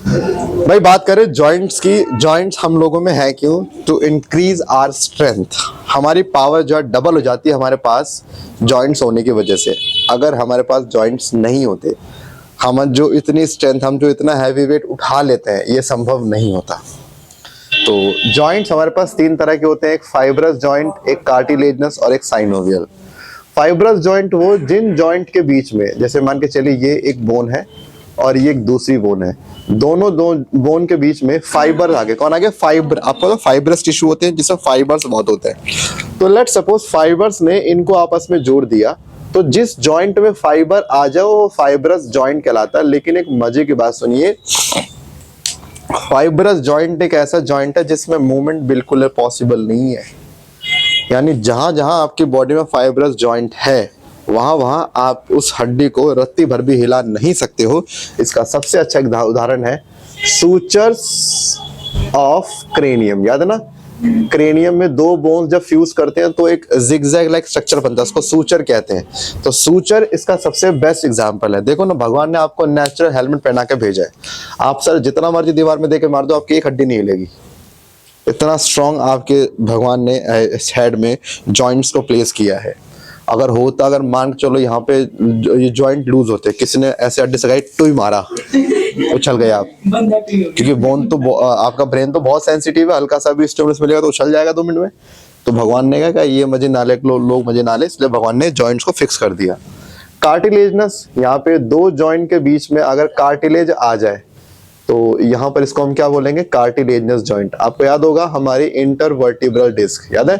भाई बात करें जॉइंट्स की, जॉइंट्स हम लोगों में है क्यों? To increase our strength. हमारी पावर जो है डबल हो जाती है हमारे पास जॉइंट्स होने की वजह से। अगर हमारे पास जॉइंट्स नहीं होते, हम जो इतनी स्ट्रेंथ, हम जो इतना हैवी वेट उठा लेते हैं, ये संभव नहीं होता। तो जॉइंट्स हमारे पास तीन तरह के होते हैं, एक फाइब्रस जॉइंट, एक कार्टिलेजनस और एक साइनोवियल। फाइब्रस जॉइंट वो जिन जॉइंट के बीच में, जैसे मान के चलिए ये एक बोन है और ये एक दूसरी बोन है, दोनों दो बोन के बीच में फाइबर आ गए। कौन आ गए? फाइबर। आपको तो फाइब्रस टिश्यू होते हैं जिसमें फाइबर्स बहुत होते हैं। तो लेट सपोज फाइबर्स ने इनको आपस में जोड़ दिया, तो जिस जॉइंट में फाइबर आ जाए वो फाइब्रस जॉइंट कहलाता है। लेकिन एक मजे की बात सुनिए, फाइब्रस जॉइंट एक ऐसा जॉइंट है जिसमें मूवमेंट बिल्कुल पॉसिबल नहीं है। यानी जहां जहां आपकी बॉडी में फाइब्रस जॉइंट है, वहां वहां आप उस हड्डी को रत्ती भर भी हिला नहीं सकते हो। इसका सबसे अच्छा उदाहरण है सूचर्स ऑफ क्रेनियम। याद है ना, क्रेनियम में दो बोन्स जब फ्यूज करते हैं तो एक जिगजैग लाइक स्ट्रक्चर बनता है, उसको सूचर कहते हैं। तो सूचर इसका सबसे बेस्ट एग्जांपल है। देखो ना, भगवान ने आपको नेचुरल हेलमेट पहना के भेजा है। आप सर जितना मर्जी दीवार में देके मार दो, आपकी एक हड्डी नहीं हिलेगी। इतना स्ट्रॉन्ग आपके भगवान ने हेड में जॉइंट्स को प्लेस किया है। अगर होता, अगर मान के चलो यहाँ पे ये जॉइंट लूज होते, किसी ने ऐसे हड्डी सगाई टू ही मारा, उछल गए आप। क्योंकि बोन तो आपका ब्रेन तो बहुत सेंसिटिव है, हल्का सा भी स्टिमुलस मिलेगा तो उछल जाएगा 2 मिनट में। तो भगवान ने कहा ये मजे नाले लोग मजे नाले, इसलिए भगवान ने जॉइंट्स को फिक्स कर दिया। कार्टिलेजनस, यहाँ पे दो जॉइंट के बीच में अगर कार्टिलेज आ जाए तो यहाँ पर इसको हम क्या बोलेंगे? Cartilaginous joint. आपको याद होगा हमारी इंटरवर्टिब्रल डिस्क, याद है?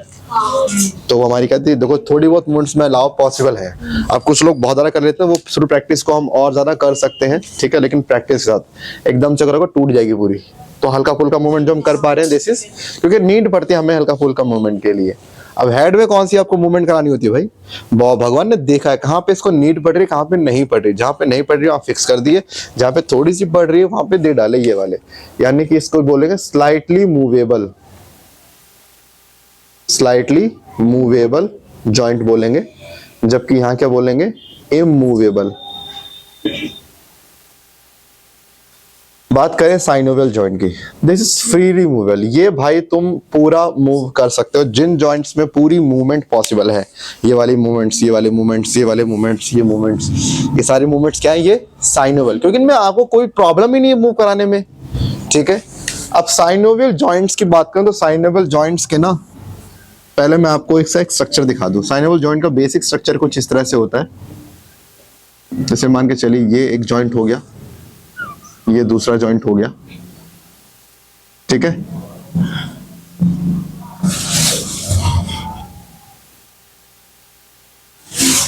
तो वो हमारी कहती है, देखो थोड़ी बहुत मूवमेंट्स में अलाउ पॉसिबल है। अब कुछ लोग बहुत ज्यादा कर लेते हैं, वो शुरू प्रैक्टिस को हम और ज्यादा कर सकते हैं, ठीक है, लेकिन प्रैक्टिस के साथ एकदम से करोगे टूट जाएगी पूरी। तो हल्का फुल्का मूवमेंट जो हम कर पा रहे हैं, दिस इज क्योंकि नीड पड़ती है हमें हल्का फुल्का मूवमेंट के लिए। अब हेड में कौन सी आपको मूवमेंट करानी होती है भाई? भगवान ने देखा है कहाँ पे इसको नीड पड़ रही है, कहाँ पे नहीं पड़ रही। जहाँ पे नहीं पड़ रही है वहाँ फिक्स कर दिए, जहाँ पे थोड़ी सी पड़ रही है वहां पे दे डाले ये वाले। यानी कि इसको बोलेंगे slightly movable, slightly movable joint बोलेंगे। जबकि यहाँ क्या बोलेंगे? इमूवेबल। बात करें साइनोवियल जॉइंट की, दिस इज फ्रीली मूवेबल। ये भाई तुम पूरा मूव कर सकते हो जिन जॉइंट्स में पूरी मूवमेंट पॉसिबल है। ये वाली मूवमेंट्स, ये वाले मूवमेंट्स, ये वाले मूवमेंट्स, ये मूवमेंट्स, ये सारी मूवमेंट्स क्या है? ये साइनोवियल, क्योंकि इनमें आपको कोई प्रॉब्लम ही नहीं है मूव कराने में, ठीक है। अब साइनोवियल जॉइंट्स की बात करें तो साइनोवियल जॉइंट्स के ना, पहले मैं आपको एक स्ट्रक्चर दिखा दूं। साइनोवियल जॉइंट का बेसिक स्ट्रक्चर कुछ इस तरह से होता है। जैसे मान के चलिए ये एक जॉइंट हो गया, ये दूसरा जॉइंट हो गया, ठीक है।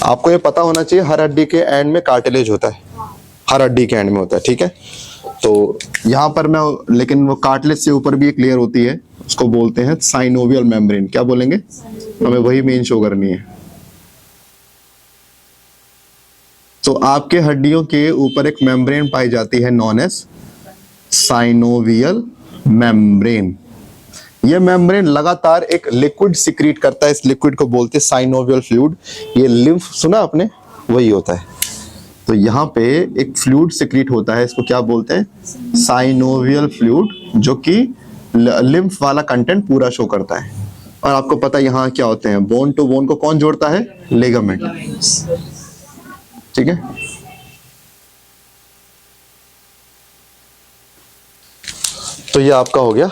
आपको ये पता होना चाहिए हर हड्डी के एंड में कार्टिलेज होता है, हर हड्डी के एंड में होता है, ठीक है। तो यहां पर मैं, लेकिन वो कार्टिलेज से ऊपर भी एक लेयर होती है, उसको बोलते हैं साइनोवियल मेम्ब्रेन। क्या बोलेंगे? हमें वही मेन शो करनी है। तो आपके हड्डियों के ऊपर एक मेम्ब्रेन पाई जाती है नॉन एज साइनोवियल मेम्ब्रेन। ये मेम्ब्रेन लगातार एक लिक्विड सिक्रीट करता है, इस लिक्विड को बोलते हैं साइनोवियल फ्लूइड। ये लिम्फ सुना आपने, वही होता है। तो यहाँ पे एक फ्लूइड सिक्रीट होता है, इसको क्या बोलते हैं? साइनोवियल फ्लूइड, जो कि लिम्फ वाला कंटेंट पूरा शो करता है। और आपको पता है यहाँ क्या होते हैं? बोन टू बोन को कौन जोड़ता है? लिगामेंट, ठीक है। तो ये आपका हो गया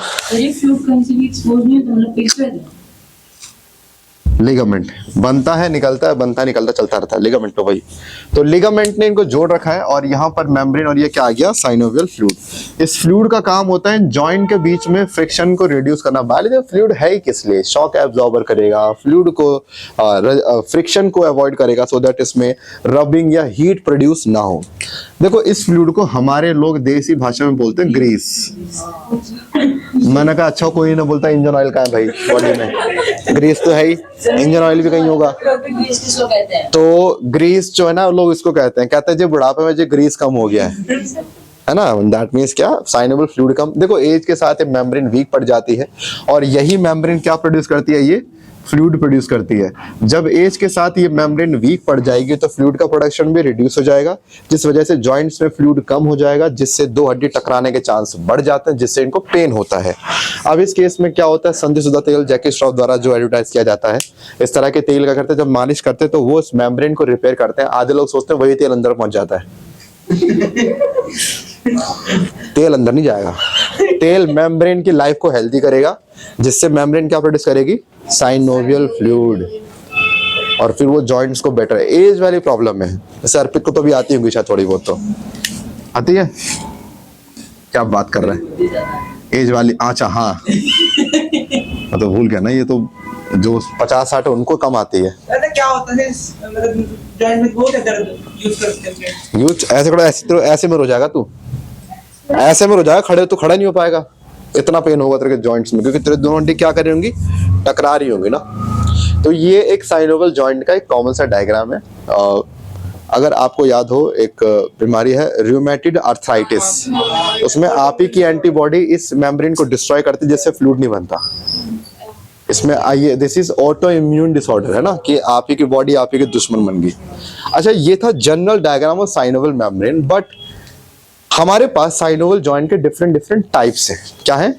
लिगामेंट। बनता है निकलता है, बनता है निकलता चलता रहता है, लिगामेंट तो वही। तो लिगामेंट ने इनको जोड़ रखा है और यहाँ पर मेम्ब्रेन, और ये क्या आ गया? Synovial fluid. इस फ्लूइड का काम होता है जॉइंट के बीच में फ्रिक्शन को रिड्यूस करना। बायोलॉजी फ्लूइड है ही किस लिए? शॉक एब्जॉर्बर करेगा, फ्लूइड को फ्रिक्शन को अवॉइड करेगा, सो दैट इसमें रबिंग या हीट प्रोड्यूस ना हो। देखो इस फ्लूइड को हमारे लोग देसी भाषा में बोलते हैं ग्रीस। मैंने कहा अच्छा कोई ना बोलता इंजन ऑयल का है भाई बॉडी में, ग्रीस तो है ही, इंजन ऑयल भी कहीं होगा। तो ग्रीस जो है ना, लोग इसको कहते हैं जो बुढ़ापे में जो ग्रीस कम हो गया है ना, दैट मीन्स क्या? साइनोवियल फ्लूइड कम। देखो एज के साथ मेम्ब्रेन वीक पड़ जाती है और यही मेम्ब्रेन क्या प्रोड्यूस करती है? ये फ्लूइड प्रोड्यूस करती है। जब एज के साथ ये मेम्ब्रेन वीक पड़ जाएगी तो फ्लूइड का प्रोडक्शन भी रिड्यूस हो जाएगा, जिस वजह से जॉइंट्स में फ्लूइड कम हो जाएगा, जिससे दो हड्डी टकराने के चांस बढ़ जाते हैं, जिससे इनको पेन होता है। अब इस केस में क्या होता है, संधिशुद्धा तेल जैकी श्रॉफ द्वारा जो एडवर्टाइज किया जाता है, इस तरह के तेल का करते हैं, जब मालिश करते हैं तो वो उस मेम्ब्रेन को रिपेयर करते हैं। आधे लोग सोचते हैं वही तेल अंदर पहुंच जाता है। तेल अंदर नहीं जाएगा, तेल मेम्ब्रेन की लाइफ को हेल्दी करेगा, जिससे मेम्ब्रेन क्या प्रोड्यूस करेगी, साइनोवियल फ्लूइड, और फिर वो जॉइंट्स को बेटर। एज वाली प्रॉब्लम है, जैसे अर्पित को तो भी आती होगी शायद थोड़ी बहुत, तो आती है क्या बात कर रहे हैं एज वाली। अच्छा हाँ, मैं तो भूल गया ना, ये तो जो 50-60 उनको कम आती है। क्या होता है मतलब जॉइंट में वो क्या दर्द यूज करते हैं? यूज ऐसे खड़ा, ऐसे में रो जाएगा तू, ऐसे में रो जाएगा, खड़े तो खड़ा नहीं हो पाएगा, इतना पेन होगा तेरे के जॉइंट्स में, क्योंकि तेरे दोनों हड्डी क्या कर रही होंगी, टकरा रही होंगी ना। तो ये एक साइनोवियल जॉइंट का एक कॉमन सा डायग्राम है। अगर आपको याद हो, एक बीमारी है रूमेटॉइड आर्थराइटिस, उसमें आप ही की एंटीबॉडी इस मेम्ब्रेन को डिस्ट्रॉय करती है, जिससे फ्लूइड नहीं बनता। इसमें आइए, this is auto immune disorder है ना, कि आप ही की बॉडी आप ही के दुश्मन बन गई। अच्छा, ये था general diagram of synovial membrane, but हमारे पास साइनोवियल जॉइंट के डिफरेंट टाइप्स हैं। क्या है?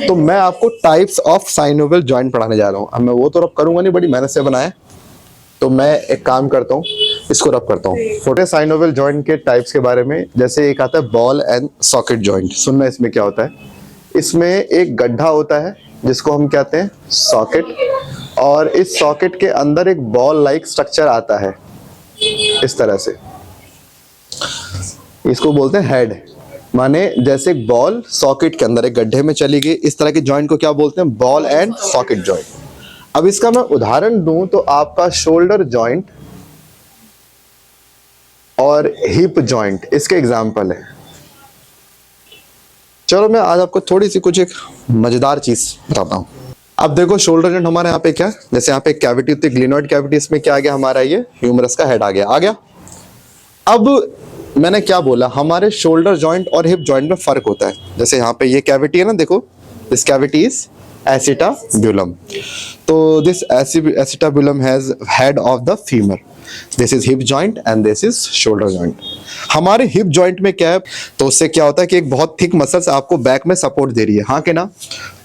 तो मैं आपको टाइप्स ऑफ साइनोवियल जॉइंट पढ़ाने जा रहा हूँ। अब मैं वो तो रब करूंगा नहीं, बड़ी मेहनत से बनाया, तो मैं एक काम करता हूँ, इसको रब करता हूँ। छोटे साइनोवियल जॉइंट के टाइप्स के बारे में, जैसे एक आता है बॉल एंड सॉकेट जॉइंट। सुनना इसमें क्या होता है। इसमें एक गड्ढा होता है जिसको हम कहते हैं सॉकेट, और इस सॉकेट के अंदर एक बॉल लाइक स्ट्रक्चर आता है इस तरह से, इसको बोलते हैं हेड। माने जैसे एक बॉल सॉकेट के अंदर एक गड्ढे में चली गई, इस तरह के जॉइंट को क्या बोलते हैं, बॉल एंड सॉकेट जॉइंट। अब इसका मैं उदाहरण दूं तो आपका शोल्डर जॉइंट और हिप जॉइंट इसके एग्जांपल है। चलो मैं आज आपको थोड़ी सी कुछ एक मजेदार चीज बताता हूं। अब देखो, शोल्डर जॉइंट हमारे यहाँ पे क्या, जैसे यहाँ पे एक कैविटी होती है ग्लिनोइड कैविटी, इसमें क्या आ गया हमारा, ये ह्यूमरस का हेड आ गया। अब मैंने क्या बोला, हमारे शोल्डर जॉइंट और हिप जॉइंट में फर्क होता है। जैसे यहाँ पे ये कैविटी है ना, देखो, दिस कैविटी इज एसिटाब्यूलम, तो this acetabulum has head of the femur, this is hip joint and this is shoulder joint. हमारे हिप जॉइंट में क्या है, तो उससे क्या होता है कि एक बहुत थिक मसल्स आपको बैक में सपोर्ट दे रही है, हाँ के ना।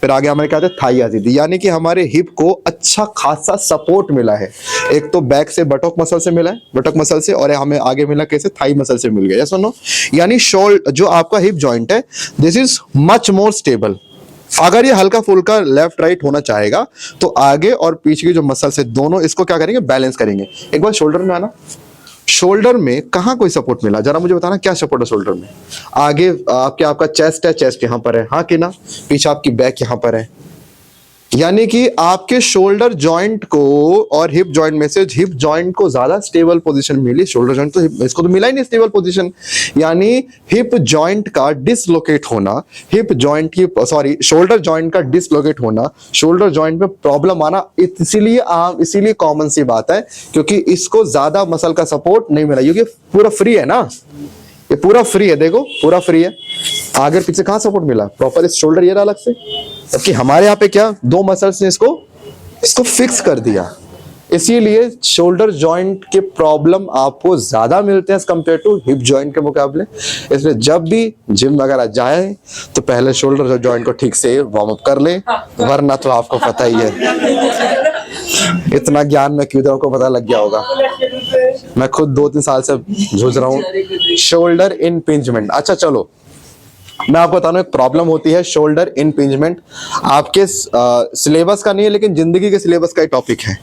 फिर आगे हमारे क्या होता है, थाई आती थी, यानी कि हमारे हिप को अच्छा खासा सपोर्ट मिला है। एक तो बैक से बटोक मसल से मिला है, बटोक मसल से, और हमें आगे मिला कैसे, थाई मसल से मिल गया। सुनो, यानी जो आपका हिप जॉइंट है, this is much more stable. अगर ये हल्का फुल्का लेफ्ट राइट होना चाहेगा तो आगे और पीछे की जो मसल्स है दोनों इसको क्या करेंगे, बैलेंस करेंगे। एक बार शोल्डर में आना, शोल्डर में कहाँ कोई सपोर्ट मिला, जरा मुझे बताना क्या सपोर्ट है शोल्डर में। आगे आपका चेस्ट है, चेस्ट यहाँ पर है, हाँ कि ना। पीछे आपकी बैक यहाँ पर है, यानी कि आपके शोल्डर जॉइंट को और हिप जॉइंट में से हिप जॉइंट को ज्यादा स्टेबल पोजीशन मिली, शोल्डर जॉइंट तो इसको तो मिला ही नहीं स्टेबल पोजीशन। यानी हिप जॉइंट का डिसलोकेट होना, शोल्डर जॉइंट का डिसलोकेट होना, शोल्डर जॉइंट में प्रॉब्लम आना, इसीलिए कॉमन सी बात है, क्योंकि इसको ज्यादा मसल का सपोर्ट नहीं मिला, क्योंकि पूरा फ्री है ना, ये पूरा फ्री है, देखो पूरा फ्री है। आगे पीछे कहां सपोर्ट मिला, प्रॉपर इस शोल्डर ये अलग से, जबकि हमारे यहाँ पे क्या, दो मसल्स ने इसको फिक्स कर दिया। इसीलिए शोल्डर जॉइंट के प्रॉब्लम आपको ज्यादा मिलते हैं कंपेयर टू हिप जॉइंट के मुकाबले। इसलिए जब भी जिम वगैरह जाए तो पहले शोल्डर जॉइंट को ठीक से वार्म अप कर ले, वरना तो आपको पता ही है। इतना ज्ञान में क्यों, को पता लग गया होगा। मैं खुद 2-3 साल से जूझ रहा हूँ शोल्डर इनपिंजमेंट। अच्छा चलो, मैं आपको बता रहा हूँ, एक प्रॉब्लम होती है शोल्डर इनपिंजमेंट। आपके सिलेबस का नहीं है, लेकिन जिंदगी के सिलेबस का ही टॉपिक है,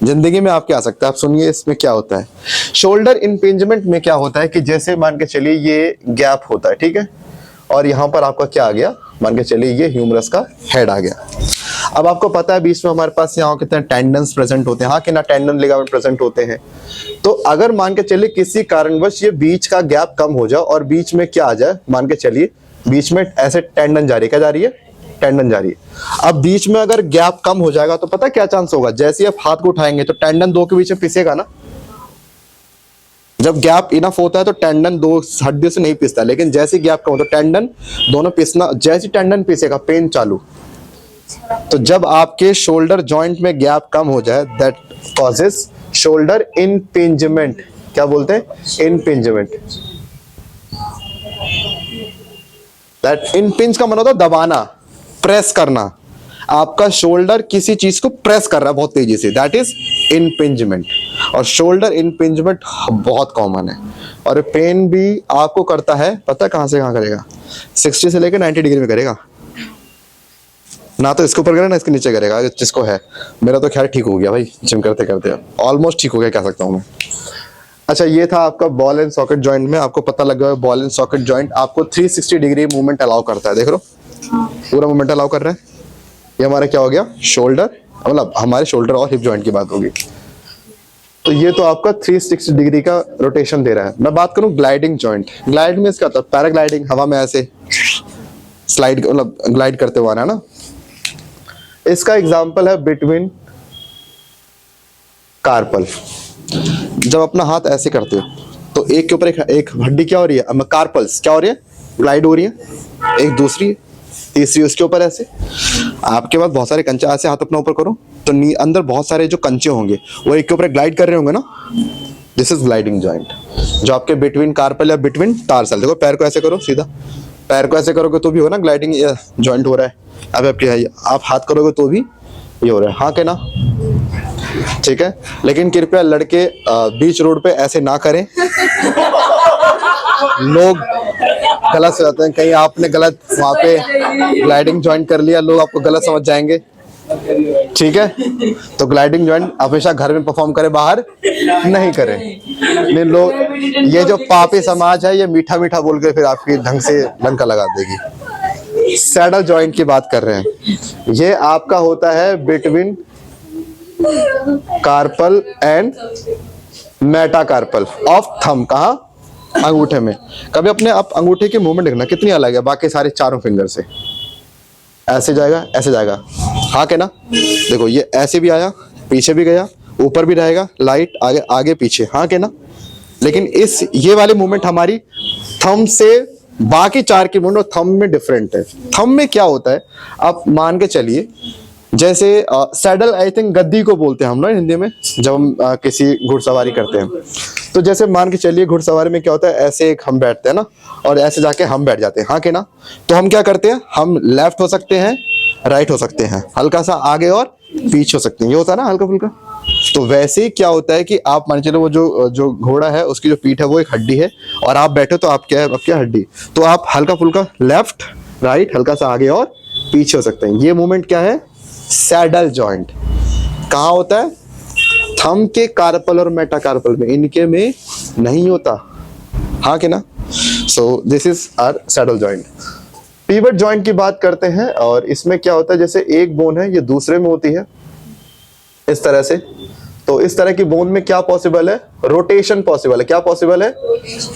जिंदगी में आपके आ सकता है। आप सुनिए इसमें क्या होता है। शोल्डर इनपिंजमेंट में क्या होता है कि जैसे मान के चलिए ये गैप होता है, ठीक है, और यहाँ पर आपका क्या आ गया, मान के चलिए ये ह्यूमरस का हेड आ गया। अब आपको पता है बीच में हमारे पास यहाँ कितने टेंडन्स प्रेजेंट होते हैं, हाँ कि ना, टेंडन लिगामेंट प्रेजेंट होते हैं। तो अगर मान के चलिए किसी कारणवश ये बीच का गैप कम हो जाए और बीच में क्या आ जाए, मान के चलिए बीच में ऐसे टेंडन जा रही है, क्या जा रही है, टेंडन जा रही है। अब बीच में अगर गैप कम हो जाएगा तो पता क्या चांस होगा, जैसे ही आप हाथ को उठाएंगे तो टेंडन दो के बीच में पिसेगा ना। जब गैप इनफ होता है तो टेंडन दो हड्डियों से नहीं पिसता, लेकिन जैसे गैप कम हो तो टेंडन दोनों पिसना, जैसे टेंडन पिसेगा पेन चालू, तो जब आपके शोल्डर जॉइंट में गैप कम हो जाए, दैट कॉजेस शोल्डर इनपिंजमेंट। क्या बोलते हैं? इनपिंजमेंट। दैट इनपिंज का मतलब होता है दबाना, प्रेस करना। आपका शोल्डर किसी चीज को प्रेस कर रहा है बहुत तेजी से, दैट इज इनपिंजमेंट। और शोल्डर इनपिंजमेंट बहुत कॉमन है और पेन भी आपको करता है, पता है कहां से कहां करेगा? 60 से लेकर 90 डिग्री में करेगा। ना तो इसके ऊपर करेगा ना इसके नीचे करेगा, जिसको है। मेरा तो खैर ठीक हो गया भाई, जिम करते करते ऑलमोस्ट ठीक हो गया कह सकता हूँ मैं। अच्छा, ये था आपका बॉल एंड सॉकेट जॉइंट में। आपको पता लग गया बॉल एंड सॉकेट जॉइंट आपको 360 डिग्री मूवमेंट अलाउ करता है। देख लो पूरा मूवमेंट अलाउ कर रहा है। ये हमारा क्या हो गया? शोल्डर, मतलब हमारे शोल्डर और हिप जॉइंट की बात होगी। तो ये तो आपका 360 डिग्री का रोटेशन दे रहा है। मैं बात करूं ग्लाइडिंग जॉइंट। ग्लाइड में इसका पैराग्लाइडिंग, हवा में ऐसे स्लाइड, मतलब ग्लाइड करते हुए आना है ना। इसका एग्जांपल है बिटवीन कार्पल। जब अपना हाथ ऐसे करते हो तो एक के ऊपर एक हड्डी क्या हो रही है? कार्पल्स क्या हो रही है? ग्लाइड हो रही है। एक दूसरी, तीसरी उसके ऊपर ऐसे। आपके पास बहुत सारे कंचे, ऐसे हाथ अपना ऊपर करो तो अंदर बहुत सारे जो कंचे होंगे वो एक के ऊपर ग्लाइड कर रहे होंगे ना। दिस इज ग्लाइडिंग जॉइंट, जो आपके बिटवीन कार्पल या बिटवीन टार्सल। देखो पैर को ऐसे करो सीधा, पैर को ऐसे करोगे तो भी हो ना ग्लाइडिंग जॉइंट हो रहा है। अब आप हाथ करोगे तो भी ये हो रहा है, हाँ के ना? ठीक है, लेकिन कृपया लड़के बीच रोड पे ऐसे ना करें। लोग गलत से जाते हैं, कहीं आपने गलत वहां पे ग्लाइडिंग जॉइंट कर लिया, लोग आपको गलत समझ जाएंगे। ठीक है, तो ग्लाइडिंग जॉइंट हमेशा घर में परफॉर्म करें, बाहर नहीं करें। नहीं, लोग ये जो पापी समाज है ये मीठा मीठा बोल के फिर आपकी ढंग से डंका लगा देगी। सैडल जॉइंट की बात कर रहे हैं। ये आपका होता है between carpal and metacarpal of thumb. कहा? अंगूठे में। कभी अपने आप अंगूठे की मूवमेंट देखना कितनी अलग है बाकी सारे चारों फिंगर से। ऐसे जाएगा, ऐसे जाएगा, हाँ के ना? देखो ये ऐसे भी आया, पीछे भी गया, ऊपर भी रहेगा, लाइट आगे आगे पीछे, हाँ के ना? लेकिन इस ये वाली मूवमेंट हमारी थंब से बाकी चार की मूवमेंट और थंब में डिफरेंट है। थंब में क्या होता है, आप मान के चलिए जैसे सैडल, आई थिंक गद्दी को बोलते हैं हम लोग हिंदी में, जब हम किसी घुड़सवारी करते हैं। तो जैसे मान के चलिए घुड़सवारी में क्या होता है, ऐसे एक हम बैठते हैं ना और ऐसे जाके हम बैठ जाते हैं, हाँ के ना? तो हम क्या करते हैं, हम लेफ्ट हो सकते हैं, राइट हो सकते हैं, हल्का सा आगे और पीछे हो सकते हैं, ये होता है ना हल्का फुल्का। तो वैसे ही क्या होता है कि आप मान चलो वो जो घोड़ा है उसकी जो पीठ है वो एक हड्डी है और आप बैठे तो आप क्या है, आपकी हड्डी। तो आप हल्का फुल्का लेफ्ट राइट, हल्का सा आगे और पीछे हो सकते हैं। ये मूवमेंट क्या है? Saddle joint. कहाँ होता है? थंब के कार्पल और मेटाकार्पल में, इनके में नहीं होता, हाँ के ना? So this is our saddle joint. Pivot joint की बात करते हैं और इसमें क्या होता है, जैसे एक बोन है ये दूसरे में होती है इस तरह से। तो इस तरह की बोन में क्या पॉसिबल है? रोटेशन पॉसिबल है। क्या पॉसिबल है?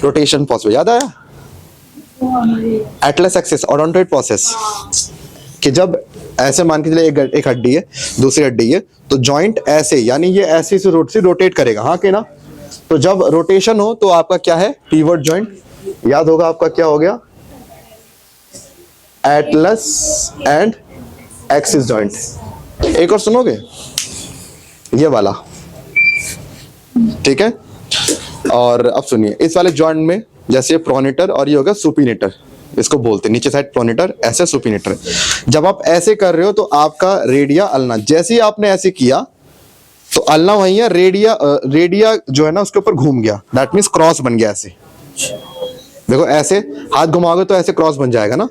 Rotation possible. याद आया? एटलस एक्सिस ओडोंटॉइड प्रोसेस, कि जब ऐसे मान के चलिए एक हड्डी है, दूसरी हड्डी है, तो जॉइंट ऐसे, यानी ये ऐसे से रोटेट करेगा, हाँ के ना? तो जब रोटेशन हो तो आपका क्या है? Pivot joint. याद होगा आपका क्या हो गया? Atlas and axis joint. एक और सुनोगे? ये वाला, ठीक है? और अब सुनिए, इस वाले जॉइंट में जैसे प्रोनेटर और ये होगा सुपिनेटर, इसको बोलते हैं नीचे साइड प्रोनेटर, ऐसे सुपिनेटर। जब आप ऐसे कर रहे हो तो आपका रेडिया अल्ना, जैसे ही आपने ऐसे किया तो अल्ना वही है, रेडिया जो है ना उसके ऊपर घूम गया, दैट मीन्स क्रॉस बन गया। ऐसे देखो, ऐसे हाथ घुमाओगे तो ऐसे क्रॉस बन जाएगा ना,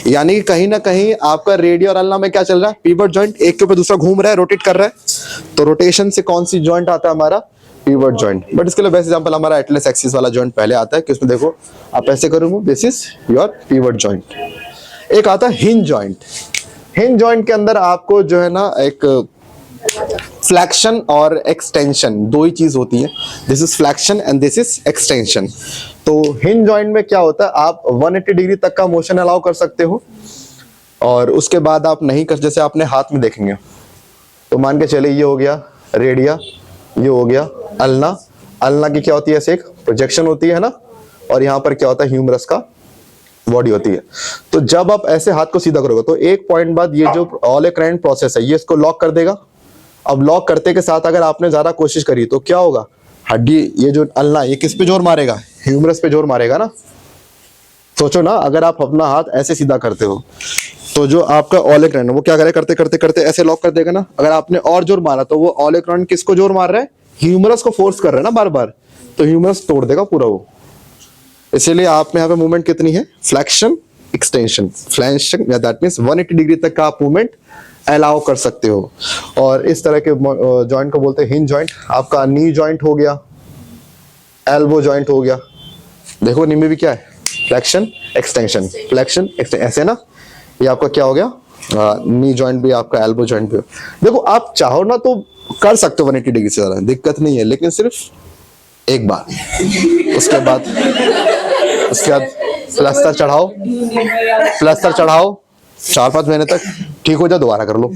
यानी कि कहीं ना कहीं आपका रेडिया और अल्ना में क्या चल रहा है? पिवट जॉइंट, एक के ऊपर दूसरा घूम रहा है, रोटेट कर रहा है। तो रोटेशन से कौन सी जॉइंट आता है? हमारा पिवट जॉइंट। बट इसके लिए बेस्ट एग्जांपल हमारा एटलस एक्सिस वाला जॉइंट पहले आता है कि उसमें देखो आप ऐसे करोगे, this is your pivot joint. एक आता है हिंज जॉइंट। हिंज जॉइंट के अंदर आपको जो है ना एक फ्लैक्शन और एक्सटेंशन, दो ही चीज होती है। This is flexion and this is extension. तो हिंज जॉइंट में क्या होता है, आप 180 डिग्री तक का मोशन अलाउ कर सकते हो और उसके बाद आप नहीं कर, जैसे आपने हाथ में देखेंगे तो मान के चले ये हो गया रेडिया, ये हो गया अल्ना। अल्ना की क्या होती है? ऐसे एक प्रोजेक्शन होती है ना, और यहाँ पर क्या होता है? ह्यूमरस का बॉडी होती है। तो जब आप ऐसे हाथ को सीधा करोगे तो एक पॉइंट बाद ये जो ओलेक्राइन प्रोसेस है ये इसको लॉक कर देगा। अब लॉक करते के साथ अगर आपने ज्यादा कोशिश करी तो क्या होगा, हड्डी ये जो अल्ना ये किस पे जोर मारेगा, ह्यूमरस पे जोर मारेगा ना। सोचो ना, अगर आप अपना हाथ ऐसे सीधा करते हो तो जो आपका ओलेक्राइन वो क्या करे, करते करते करते ऐसे लॉक कर देगा ना। अगर आपने और जोर मारा तो वो ओलेक्राइन किसको जोर मार रहा है, ह्यूमरस को फोर्स कर रहा है ना बार बार, तो ह्यूमरस तोड़ देगा पूरा वो। इसीलिए आप में यहाँ पे मूवमेंट कितनी है, फ्लेक्शन एक्सटेंशन, फ्लेक्शन या दैट मींस 180 डिग्री तक का आप मूवमेंट अलाउ कर सकते हो। और इस तरह के जॉइंट को बोलते हैं हिंज जॉइंट। आपका नी जॉइंट हो गया, एल्बो जॉइंट हो गया। देखो नी में भी क्या है, फ्लेक्शन एक्सटेंशन, फ्लेक्शन एक्सटेंशन, ऐसे ना। ये आपका क्या हो गया, नी जॉइंट भी आपका, एल्बो जॉइंट भी। देखो आप चाहो ना तो कर सकते हो 180 डिग्री से ज्यादा, दिक्कत नहीं है, लेकिन सिर्फ एक बार। उसके बाद प्लास्टर चढ़ाओ, प्लास्टर चढ़ाओ 4-5 महीने तक ठीक हो जाए, दोबारा कर लो।